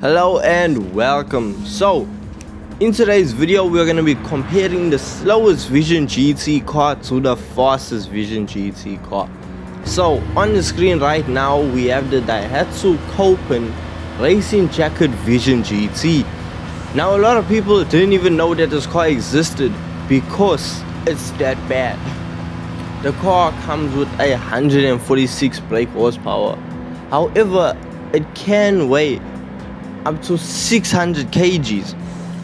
Hello and welcome. So in today's video we're going to be comparing the slowest Vision GT car to the fastest Vision GT car. So on the screen right now we have the Daihatsu Copen Racing Jacket Vision GT. Now a lot of people didn't even know that this car existed because it's that bad. The car comes with 146 brake horsepower. However, it can weigh up to 600 kgs,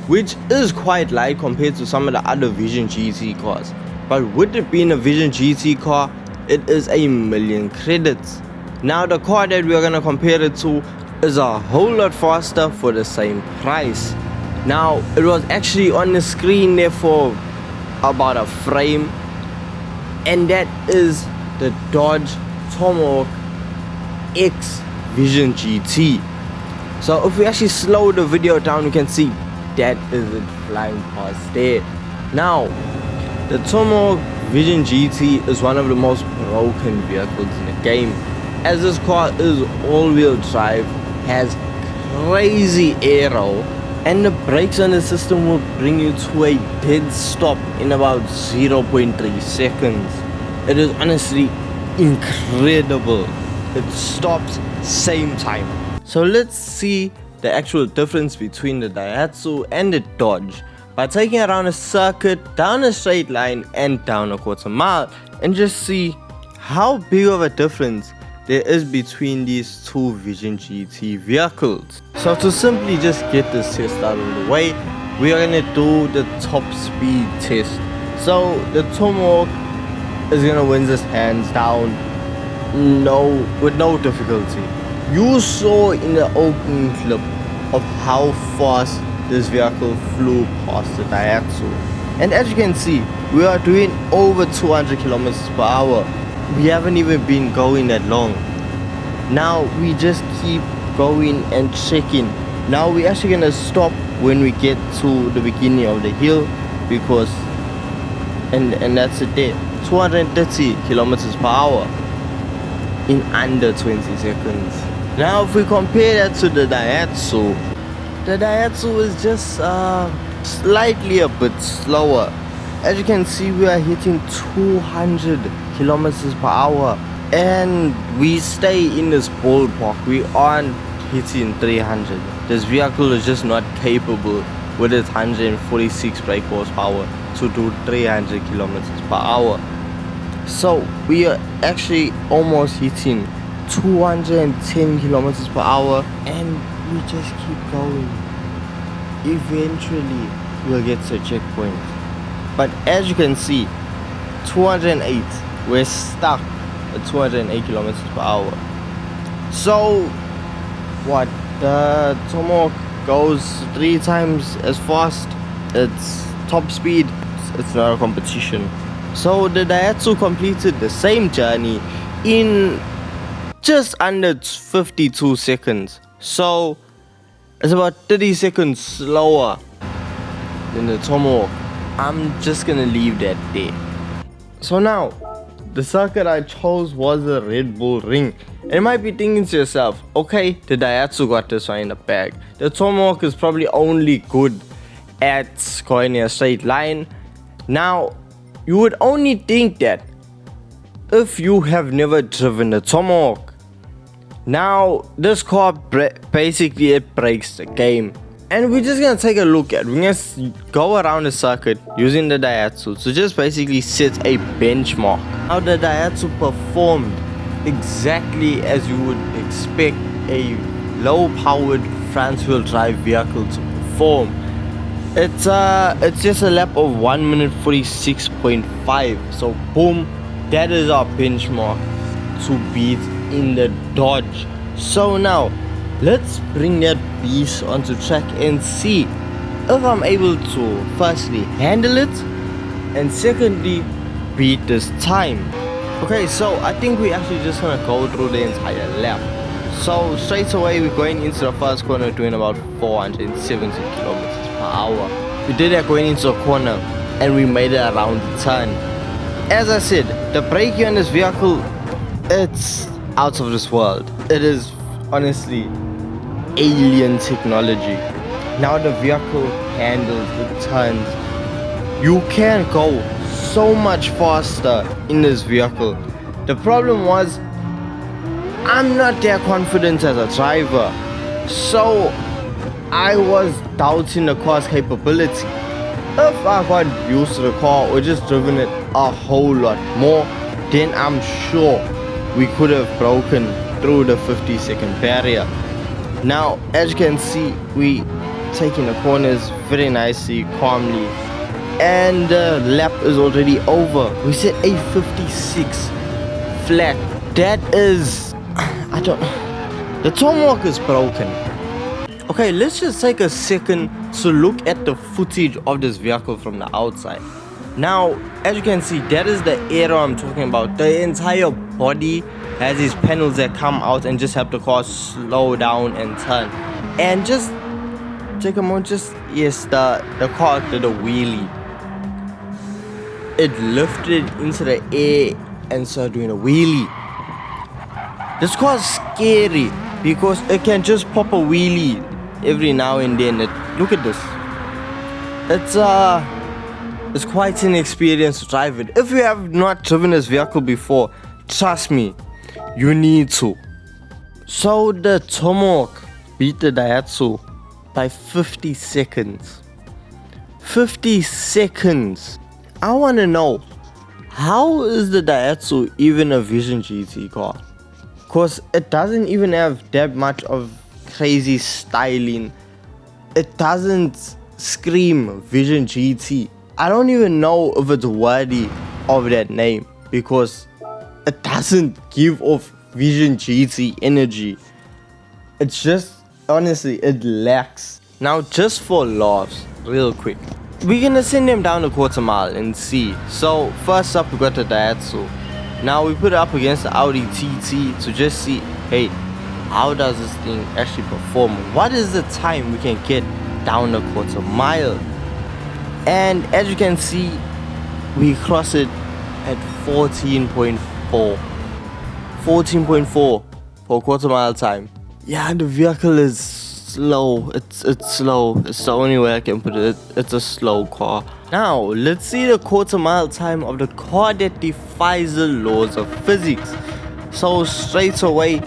which is quite light compared to some of the other Vision GT cars. But with it being a Vision GT car, it is a million credits. Now the car that we are going to compare it to is a whole lot faster for the same price. Now it was actually on the screen there for about a frame, and that is the Dodge Tomahawk X Vision GT. So if we actually slow the video down, we can see that is it flying past there. Now the Tomahawk Vision GT is one of the most broken vehicles in the game, as this car is all-wheel drive, has crazy aero, and the brakes on the system will bring you to a dead stop in about 0.3 seconds. It is honestly incredible. It stops same time. So let's see the actual difference between the Daihatsu and the Dodge by taking around a circuit, down a straight line and down a quarter mile, and just see how big of a difference there is between these two Vision GT vehicles. So to simply just get this test out of the way, we are going to do the top speed test. So the Tomahawk is going to win this hands down, with no difficulty. You saw in the opening clip of how fast this vehicle flew past the Daihatsu, and as you can see, we are doing over 200 kilometers per hour. We haven't even been going that long. Now we just keep going and checking. Now we're actually gonna stop when we get to the beginning of the hill, because and that's it there. 230 kilometers per hour in under 20 seconds. Now if we compare that to the Daihatsu is just slightly a bit slower. As you can see, we are hitting 200 kilometers per hour and we stay in this ballpark. We aren't hitting 300. This vehicle is just not capable with its 146 brake horsepower to do 300 kilometers per hour. So we are actually almost hitting 210 kilometers per hour, and we just keep going. Eventually we'll get to a checkpoint, but as you can see, 208, we're stuck at 208 kilometers per hour. So what, the Tomahawk goes 3 times as fast. It's top speed, it's not a competition. So the Daihatsu completed the same journey in just under 52 seconds. So it's about 30 seconds slower than the Tomahawk. I'm just gonna leave that there. So now, the circuit I chose was the Red Bull Ring. And you might be thinking to yourself, okay, the Daihatsu got this one in the bag. The Tomahawk is probably only good at going in a straight line. Now, you would only think that if you have never driven the Tomahawk. Now, this car basically it breaks the game. And we're just gonna take a look at, we're gonna go around the circuit using the Daihatsu to just basically set a benchmark. How the Daihatsu performed exactly as you would expect a low-powered front-wheel drive vehicle to perform. It's just a lap of 1 minute 46.5. So boom, that is our benchmark to beat in the Dodge. So now let's bring that beast onto track and see if I'm able to firstly handle it and secondly beat this time. Okay, so I think we actually just gonna go through the entire lap. So straight away we're going into the first corner doing about 470 kilometers per hour. We did that going into a corner and we made it around the turn. As I said, the braking on this vehicle, it's out of this world. It is honestly alien technology. Now the vehicle handles, it turns. You can go so much faster in this vehicle. The problem was, I'm not that confident as a driver, so I was doubting the car's capability. If I got used to the car or just driven it a whole lot more, then I'm sure we could have broken through the 50-second barrier. Now, as you can see, we taking the corners very nicely, calmly, and the lap is already over. We said a 56 flat. That is, the Tomahawk is broken. Okay, let's just take a second to look at the footage of this vehicle from the outside. Now, as you can see, that is the area I'm talking about. The entire body has these panels that come out and just help the car slow down and turn. And just take a moment, yes, the car did a wheelie. It lifted into the air and started doing a wheelie. This car is scary because it can just pop a wheelie every now and then. Look at this. It's quite an experience to drive it. If you have not driven this vehicle before, trust me, you need to. So the Tomahawk beat the Daihatsu by 50 seconds. 50 seconds. I want to know, how is the Daihatsu even a Vision GT car? Because it doesn't even have that much of crazy styling. It doesn't scream Vision GT. I don't even know if it's worthy of that name because it doesn't give off Vision GT energy. It's just, honestly, it lacks. Now, just for laughs, real quick, we're gonna send them down a quarter mile and see. So first up, we got the Daihatsu. Now we put it up against the Audi TT to just see, hey, how does this thing actually perform? What is the time we can get down a quarter mile? And as you can see, we cross it at 14.4. 14.4 for a quarter mile time. Yeah, the vehicle is slow. It's slow. It's the only way I can put it. It's a slow car. Now, let's see the quarter mile time of the car that defies the laws of physics. So straight away,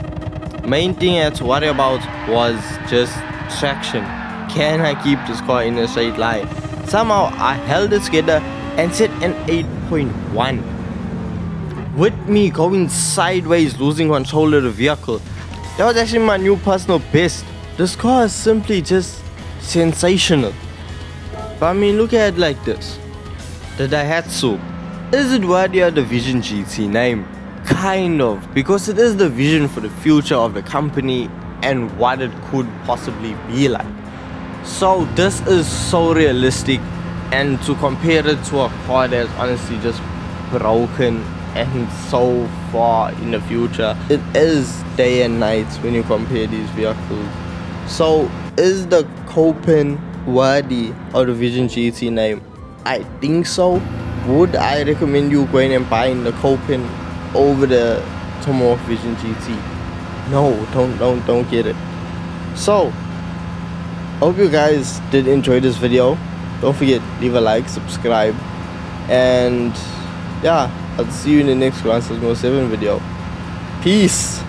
main thing I had to worry about was just traction. Can I keep this car in a straight line? Somehow I held it together and set an 8.1. With me going sideways, losing control of the vehicle. That was actually my new personal best. This car is simply just sensational. But I mean, look at it like this. The Daihatsu. Is it worthy of the Vision GT name? Kind of, because it is the vision for the future of the company and what it could possibly be like. So this is so realistic, and to compare it to a car that's honestly just broken and so far in the future, it is day and night when you compare these vehicles. So is the Copen worthy of the Vision GT name? I think so. Would I recommend you going and buying the Copen over the Tomahawk Vision GT? No, don't get it. So hope you guys did enjoy this video. Don't forget, leave a like, subscribe, and yeah, I'll see you in the next Gran Turismo 7 video. Peace.